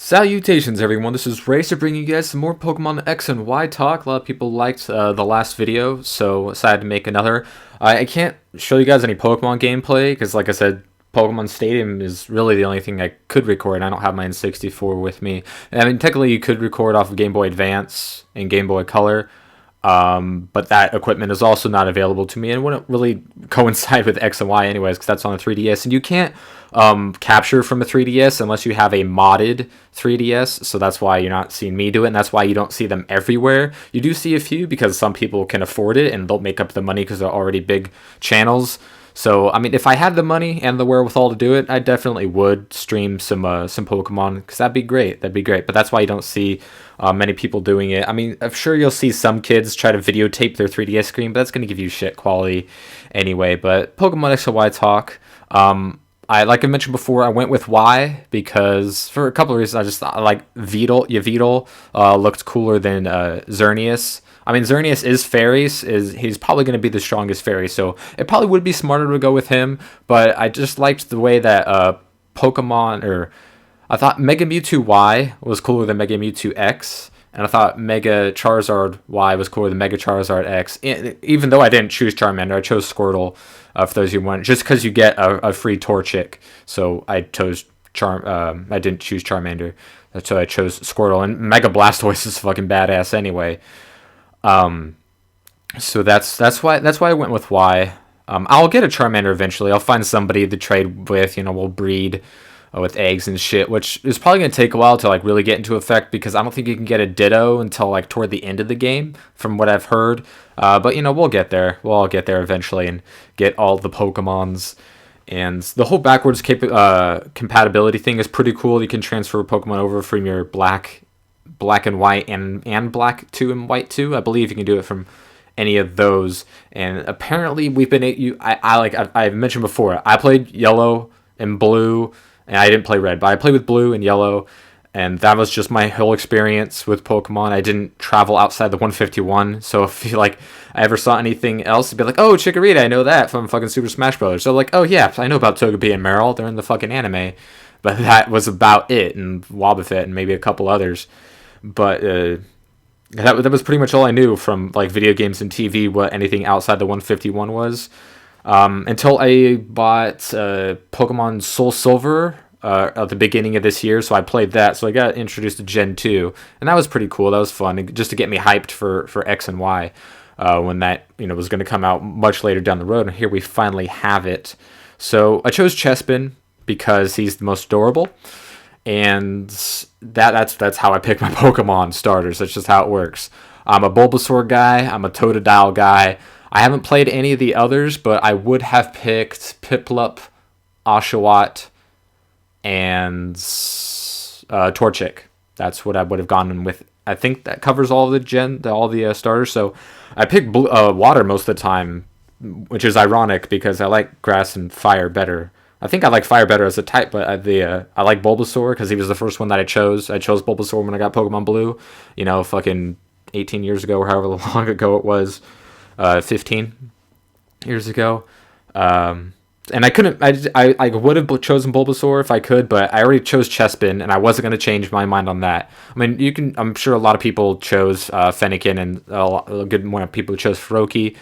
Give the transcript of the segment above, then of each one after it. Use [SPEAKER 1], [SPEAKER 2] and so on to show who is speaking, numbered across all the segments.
[SPEAKER 1] Salutations everyone, this is Racer bringing you guys some more Pokemon X and Y talk. A lot of people liked the last video, so decided to make another. I can't show you guys any Pokemon gameplay, because like I said, Pokemon Stadium is really the only thing I could record. I don't have my N64 with me. I mean, technically you could record off of Game Boy Advance and Game Boy Color, but that equipment is also not available to me and wouldn't really coincide with X and Y anyways, because that's on the 3DS, and you can't capture from a 3DS unless you have a modded 3DS, so that's why you're not seeing me do it, and that's why you don't see them everywhere. You do see a few because some people can afford it and they'll make up the money because they're already big channels. So, I mean, if I had the money and the wherewithal to do it, I definitely would stream some Pokemon, because that'd be great. That'd be great. But that's why you don't see many people doing it. I mean, I'm sure you'll see some kids try to videotape their 3DS screen, but that's going to give you shit quality anyway. But Pokemon X and Y talk. Like I mentioned before, I went with Y because for a couple of reasons. I like Yveltal looked cooler than Xerneas. I mean, Xerneas is fairies. He's probably going to be the strongest fairy, so it probably would be smarter to go with him. But I just liked the way that I thought Mega Mewtwo Y was cooler than Mega Mewtwo X, and I thought Mega Charizard Y was cooler than Mega Charizard X. Even though I didn't choose Charmander, I chose Squirtle. For those who want, just because you get a free Torchic, so I chose I didn't choose Charmander, so I chose Squirtle, and Mega Blastoise is fucking badass anyway. So that's why I went with Y. I'll get a Charmander eventually. I'll find somebody to trade with. We'll breed with eggs and shit, which is probably gonna take a while to like really get into effect, because I don't think you can get a Ditto until like toward the end of the game, from what I've heard. But we'll get there. We'll all get there eventually and get all the Pokemons. And the whole backwards compatibility thing is pretty cool. You can transfer Pokemon over from your black and white and black 2 and white 2. I believe you can do it from any of those. And apparently we've been I've mentioned before, I played yellow and blue, and I didn't play red, but I played with blue and yellow, and that was just my whole experience with Pokemon. I didn't travel outside the 151, so if I ever saw anything else, it'd be like, oh, Chikorita, I know that from fucking Super Smash Bros. So like, oh yeah, I know about Togepi and Meryl, they're in the fucking anime, but that was about it, and Wobbuffet and maybe a couple others. But that was pretty much all I knew from like video games and TV, what anything outside the 151 was. Until I bought Pokemon Soul Silver at the beginning of this year, so I played that, so I got introduced to Gen 2, and that was pretty cool. That was fun, just to get me hyped for X and Y, when that was going to come out much later down the road, and here we finally have it. So I chose Chespin because he's the most adorable, and that's how I pick my Pokemon starters. That's just how it works. I'm a Bulbasaur guy, I'm a Totodile guy. I haven't played any of the others, but I would have picked Piplup, Oshawott, and Torchic. That's what I would have gone with. I think that covers all the starters. So I picked water most of the time, which is ironic because I like grass and fire better. I think I like fire better as a type, but I like Bulbasaur because he was the first one that I chose. I chose Bulbasaur when I got Pokemon Blue, fucking 18 years ago or however long ago it was. 15 years ago, and I couldn't. I would have chosen Bulbasaur if I could, but I already chose Chespin, and I wasn't going to change my mind on that. I mean, I'm sure a lot of people chose Fennekin, and a good amount of people chose Froakie,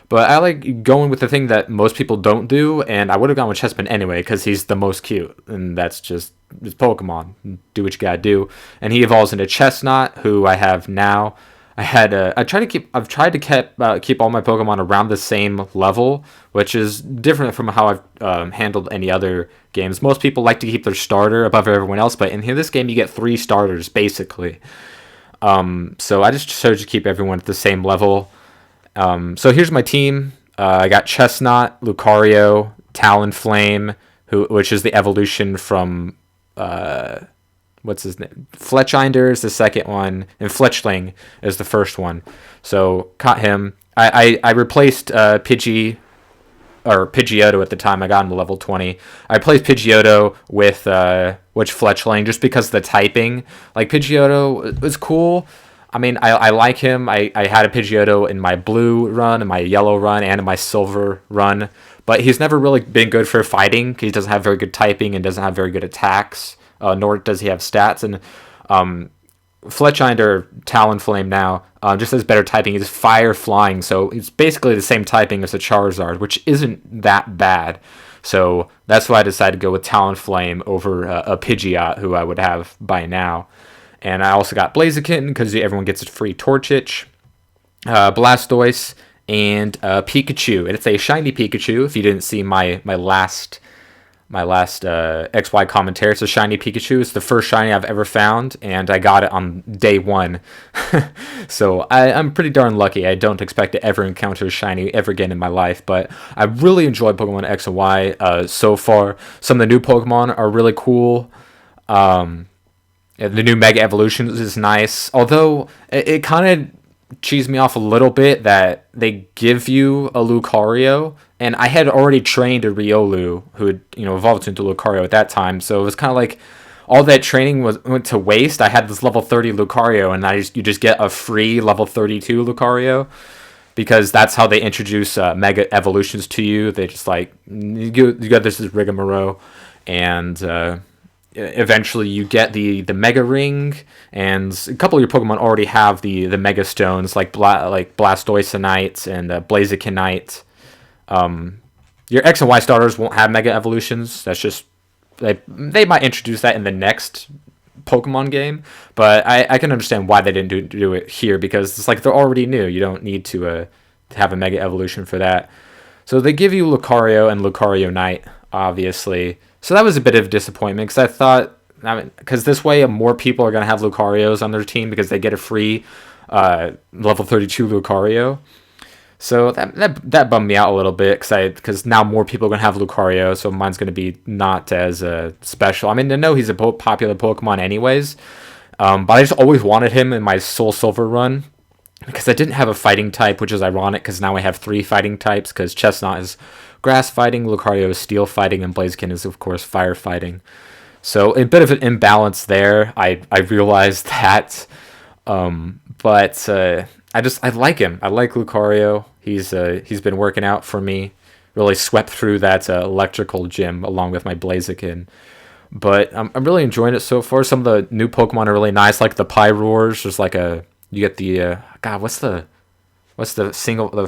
[SPEAKER 1] but I like going with the thing that most people don't do, and I would have gone with Chespin anyway because he's the most cute, and that's just it's Pokemon. Do what you gotta do, and he evolves into Chestnut, who I have now. I've tried to keep all my Pokemon around the same level, which is different from how I've handled any other games. Most people like to keep their starter above everyone else, but in this game you get 3 starters basically. So I just chose to keep everyone at the same level. So here's my team. I got Chestnut, Lucario, Talonflame, which is the evolution from what's his name? Fletchinder is the second one, and Fletchling is the first one. So caught him. I replaced Pidgeotto at the time. I got him to level 20. I replaced Pidgeotto with Fletchling just because of the typing. Like Pidgeotto was cool. I mean, I like him. I had a Pidgeotto in my blue run, in my yellow run, and in my silver run. But he's never really been good for fighting. He doesn't have very good typing and doesn't have very good attacks. nor does he have stats. And Fletchind or Talonflame now just has better typing. He's fire flying, so it's basically the same typing as a Charizard, which isn't that bad. So that's why I decided to go with Talonflame over a Pidgeot, who I would have by now. And I also got Blaziken because everyone gets a free Torchic, Blastoise, and Pikachu. And it's a shiny Pikachu. If you didn't see my last XY commentary, it's a shiny Pikachu. It's the first shiny I've ever found, and I got it on day one. So I'm pretty darn lucky. I don't expect to ever encounter a shiny ever again in my life, but I really enjoy Pokemon X and Y so far. Some of the new Pokemon are really cool. The new Mega Evolutions is nice, although it kind of cheesed me off a little bit that they give you a Lucario, and I had already trained a Riolu who had evolved into Lucario at that time, so it was kind of like all that training went to waste. I had this level 30 Lucario, and you just get a free level 32 Lucario because that's how they introduce Mega Evolutions to you. They just like you got this rigmarole, and eventually you get the Mega Ring, and a couple of your Pokemon already have the Mega Stones, like Blastoisinite and Blazikenite. Your X and Y starters won't have Mega Evolutions. That's just they might introduce that in the next Pokemon game, but I can understand why they didn't do it here, because it's like they're already new. You don't need to have a Mega Evolution for that. So they give you Lucario and Lucario Knight, obviously. So that was a bit of a disappointment, because I thought, because this way more people are going to have Lucarios on their team because they get a free level 32 Lucario. So that bummed me out a little bit, because now more people are going to have Lucario, so mine's going to be not as special. I mean, I know he's a popular Pokemon anyways, but I just always wanted him in my Soul Silver run, because I didn't have a fighting type, which is ironic, because now I have 3 fighting types, because Chestnut is grass fighting, Lucario is steel fighting, and Blaziken is, of course, fire fighting. So a bit of an imbalance there. I realized that, but I like him. I like Lucario. He's been working out for me. Really swept through that electrical gym along with my Blaziken. But I'm really enjoying it so far. Some of the new Pokemon are really nice, like the Pyroars. There's like you get the what's the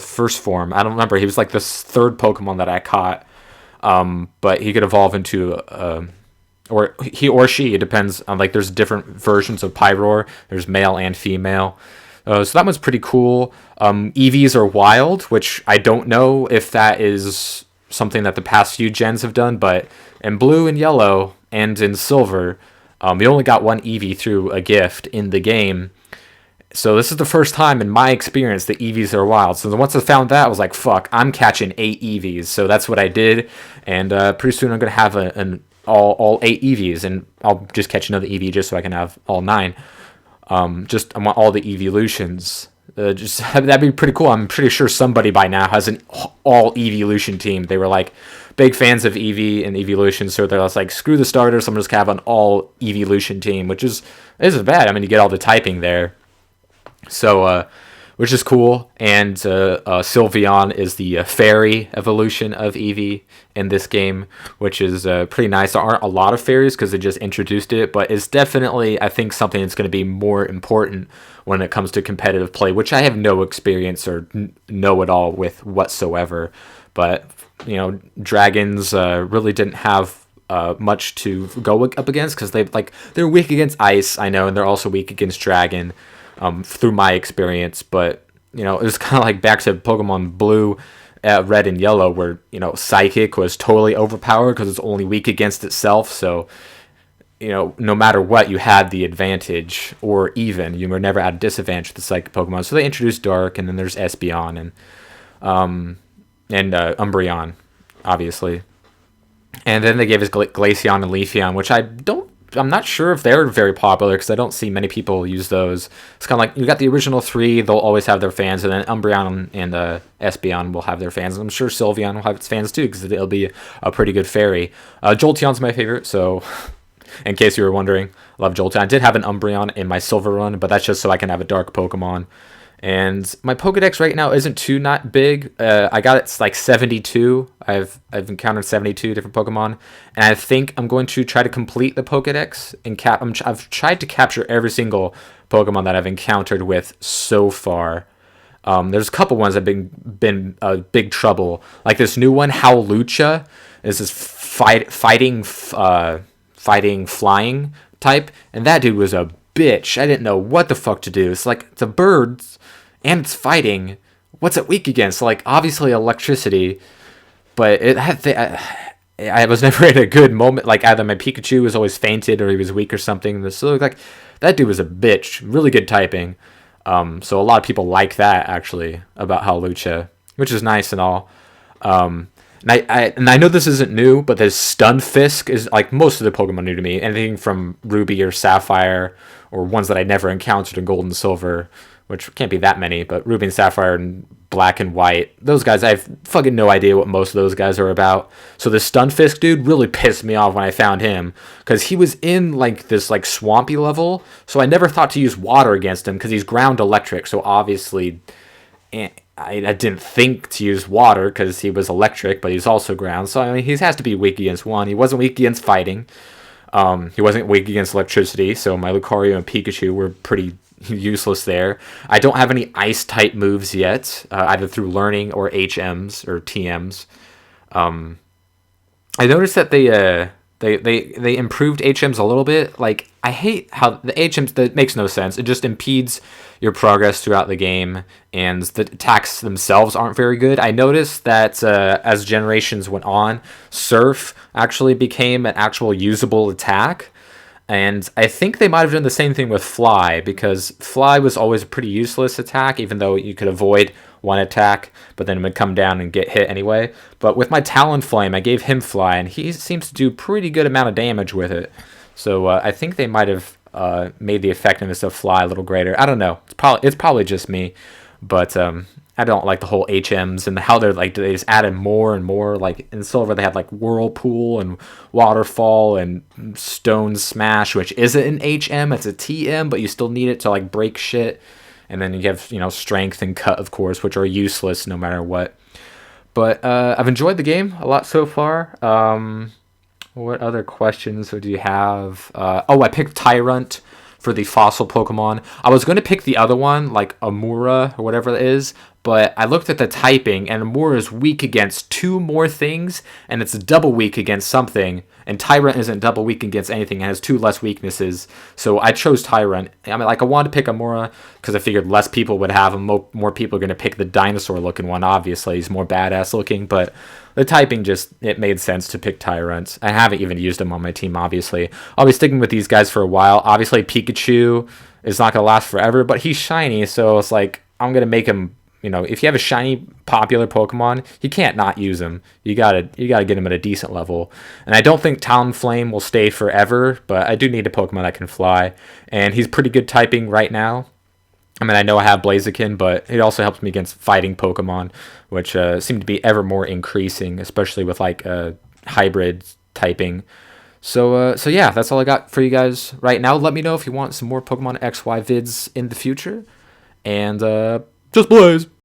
[SPEAKER 1] first form? I don't remember. He was like this third Pokemon that I caught. But he could evolve into or he or she, it depends on, like, there's different versions of Pyroar. There's male and female. So that one's pretty cool. EVs are wild, which I don't know if that is something that the past few gens have done, but in blue and yellow and in silver, we only got one EV through a gift in the game. So this is the first time in my experience that EVs are wild. So once I found that, I was like, fuck, I'm catching 8 EVs. So that's what I did. And pretty soon I'm going to have all 8 EVs. And I'll just catch another EV just so I can have all 9. I want all the evolutions. That'd be pretty cool. I'm pretty sure somebody by now has an all evolution team. They were like big fans of EV and evolution, so they're just like, screw the starters, I'm just gonna have an all evolution team, which isn't bad. I mean, you get all the typing there, so which is cool. And Sylveon is the fairy evolution of Eevee in this game, which is pretty nice. There aren't a lot of fairies because they just introduced it, but it's definitely, I think, something that's going to be more important when it comes to competitive play, which I have no experience or know at all with whatsoever. But, dragons really didn't have much to go up against, because they're weak against ice, I know, and they're also weak against dragon. Through my experience, but it was kind of like back to Pokemon Blue, Red and Yellow, where Psychic was totally overpowered because it's only weak against itself. So no matter what, you had the advantage, or even you were never at a disadvantage with the Psychic Pokemon. So they introduced Dark, and then there's Espeon and Umbreon, obviously, and then they gave us Glaceon and Leafeon, which I'm not sure if they're very popular, because I don't see many people use those. It's kind of like, you got the original 3, they'll always have their fans, and then Umbreon and Espeon will have their fans. And I'm sure Sylveon will have its fans too, because it'll be a pretty good fairy. Jolteon's my favorite, so in case you were wondering, I love Jolteon. I did have an Umbreon in my Silver run, but that's just so I can have a Dark Pokemon. And my Pokedex right now isn't too not big. I got it's like 72. I've encountered 72 different Pokemon, and I think I'm going to try to complete the Pokedex and I've tried to capture every single Pokemon that I've encountered with so far. There's a couple ones that have been big trouble. Like this new one, Hawlucha, is this fighting flying type, and that dude was a bitch. I didn't know what the fuck to do. It's like it's a bird, and it's fighting. What's it weak against? Like obviously electricity, but it had. I was never in a good moment. Like either my Pikachu was always fainted or he was weak or something. So like that dude was a bitch. Really good typing. So a lot of people like that actually about Hawlucha, which is nice and all. And I know this isn't new, but this Stunfisk is like most of the Pokemon new to me. Anything from Ruby or Sapphire, or ones that I never encountered in Gold and Silver, which can't be that many. But Ruby and Sapphire and Black and White, those guys, I have fucking no idea what most of those guys are about. So this Stunfisk dude really pissed me off when I found him, because he was in like this like swampy level. So I never thought to use water against him because he's ground electric. So obviously, I didn't think to use water because he was electric, but he's also ground. So I mean, he has to be weak against one. He wasn't weak against fighting. He wasn't weak against electricity. So my Lucario and Pikachu were pretty useless there. I don't have any ice type moves yet, either through learning or HMs or TMs. I noticed that they improved HMs a little bit. Like I hate how the HMs, that makes no sense. It just impedes your progress throughout the game, and the attacks themselves aren't very good. I noticed that as generations went on, Surf actually became an actual usable attack. And I think they might have done the same thing with Fly, because Fly was always a pretty useless attack, even though you could avoid one attack, but then it would come down and get hit anyway. But with my Talonflame, I gave him Fly, and he seems to do pretty good amount of damage with it. So I think they might have made the effectiveness of Fly a little greater. I don't know. It's probably just me, but I don't like the whole HMs and how they're like they just added more and more. Like in Silver, they had like Whirlpool and Waterfall and Stone Smash, which isn't an HM, it's a TM, but you still need it to like break shit. And then you have Strength and Cut, of course, which are useless no matter what. But I've enjoyed the game a lot so far. What other questions do you have? I picked Tyrant for the fossil Pokemon. I was going to pick the other one, like Amura or whatever it is, but I looked at the typing, and Amura is weak against two more things, and it's double weak against something, and Tyrant isn't double weak against anything. It has two less weaknesses, so I chose Tyrant. I mean, like, I wanted to pick Amura because I figured less people would have him. More people are going to pick the dinosaur-looking one, obviously. He's more badass-looking, but the typing it made sense to pick Tyrant. I haven't even used him on my team, obviously. I'll be sticking with these guys for a while. Obviously, Pikachu is not going to last forever, but he's shiny, so it's like, I'm going to make him, if you have a shiny, popular Pokemon, you can't not use him. You gotta get him at a decent level. And I don't think Talonflame will stay forever, but I do need a Pokemon that can fly. And he's pretty good typing right now. I mean, I know I have Blaziken, but it also helps me against fighting Pokemon, which seem to be ever more increasing, especially with like hybrid typing. So yeah, that's all I got for you guys right now. Let me know if you want some more Pokemon XY vids in the future. And just blaze!